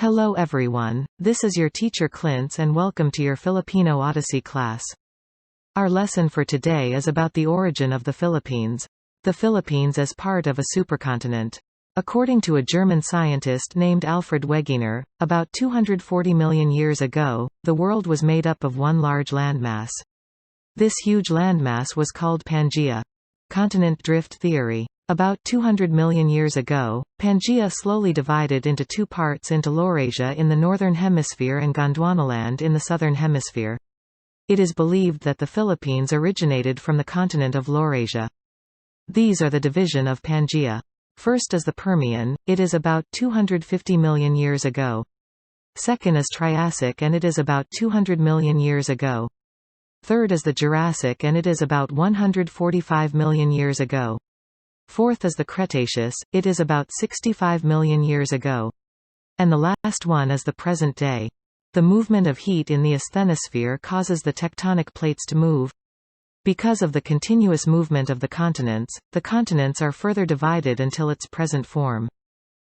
Hello everyone, this is your teacher Clintz and welcome to your Filipino Odyssey class. Our lesson for today is about the origin of the Philippines. The Philippines as part of a supercontinent. According to a German scientist named Alfred Wegener, about 240 million years ago, the world was made up of one large landmass. This huge landmass was called Pangaea. Continent drift theory. About 200 million years ago, Pangaea slowly divided into two parts into Laurasia in the northern hemisphere and Gondwanaland in the southern hemisphere. It is believed that the Philippines originated from the continent of Laurasia. These are the division of Pangaea. First is the Permian, it is about 250 million years ago. Second is Triassic and it is about 200 million years ago. Third is the Jurassic and it is about 145 million years ago. Fourth is the Cretaceous, it is about 65 million years ago. And the last one is the present day. The movement of heat in the asthenosphere causes the tectonic plates to move. Because of the continuous movement of the continents are further divided until its present form.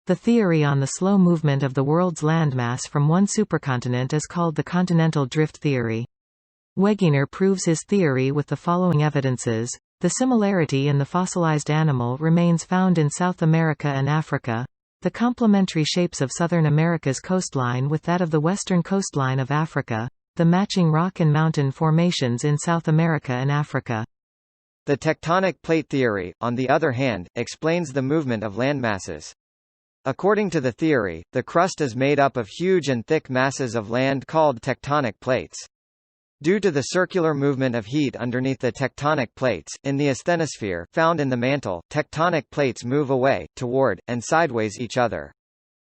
The theory on the slow movement of the world's landmass from one supercontinent is called the continental drift theory. Wegener proves his theory with the following evidences. The similarity in the fossilized animal remains found in South America and Africa. The complementary shapes of Southern America's coastline with that of the western coastline of Africa. The matching rock and mountain formations in South America and Africa. The tectonic plate theory, on the other hand, explains the movement of landmasses. According to the theory, the crust is made up of huge and thick masses of land called tectonic plates. Due to the circular movement of heat underneath the tectonic plates, in the asthenosphere found in the mantle, tectonic plates move away, toward, and sideways each other.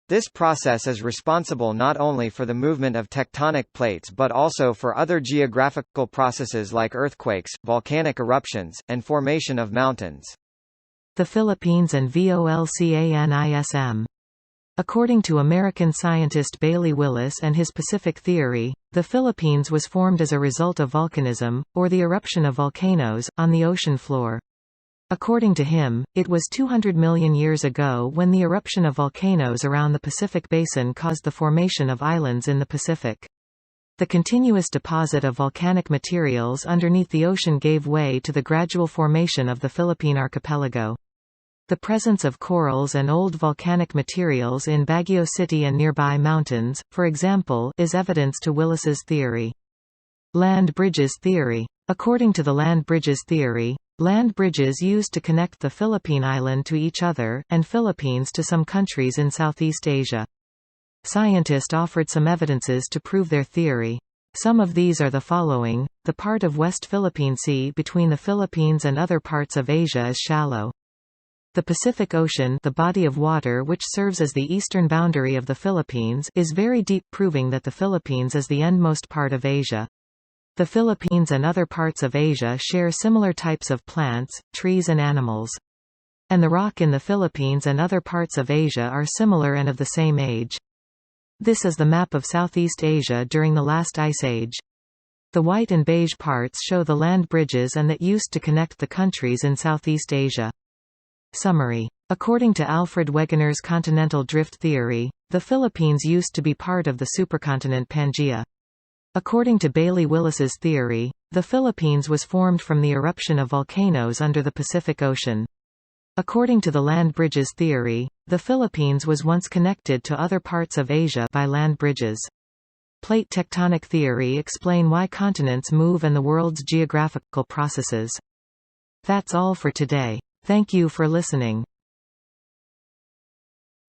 This process is responsible not only for the movement of tectonic plates but also for other geographical processes like earthquakes, volcanic eruptions, and formation of mountains. The Philippines and VOLCANISM. According to American scientist Bailey Willis and his Pacific theory, the Philippines was formed as a result of volcanism, or the eruption of volcanoes, on the ocean floor. According to him, it was 200 million years ago when the eruption of volcanoes around the Pacific Basin caused the formation of islands in the Pacific. The continuous deposit of volcanic materials underneath the ocean gave way to the gradual formation of the Philippine archipelago. The presence of corals and old volcanic materials in Baguio City and nearby mountains, for example, is evidence to Willis's theory. Land bridges theory. According to the land bridges theory, land bridges used to connect the Philippine island to each other, and Philippines to some countries in Southeast Asia. Scientists offered some evidences to prove their theory. Some of these are the following. The part of West Philippine Sea between the Philippines and other parts of Asia is shallow. The Pacific Ocean, the body of water which serves as the eastern boundary of the Philippines, is very deep, proving that the Philippines is the endmost part of Asia. The Philippines and other parts of Asia share similar types of plants, trees and animals. And the rock in the Philippines and other parts of Asia are similar and of the same age. This is the map of Southeast Asia during the last ice age. The white and beige parts show the land bridges and that used to connect the countries in Southeast Asia. Summary. According to Alfred Wegener's continental drift theory, the Philippines used to be part of the supercontinent Pangaea. According to Bailey Willis's theory, the Philippines was formed from the eruption of volcanoes under the Pacific Ocean. According to the land bridges theory, the Philippines was once connected to other parts of Asia by land bridges. Plate tectonic theory explain why continents move and the world's geographical processes. That's all for today. Thank you for listening.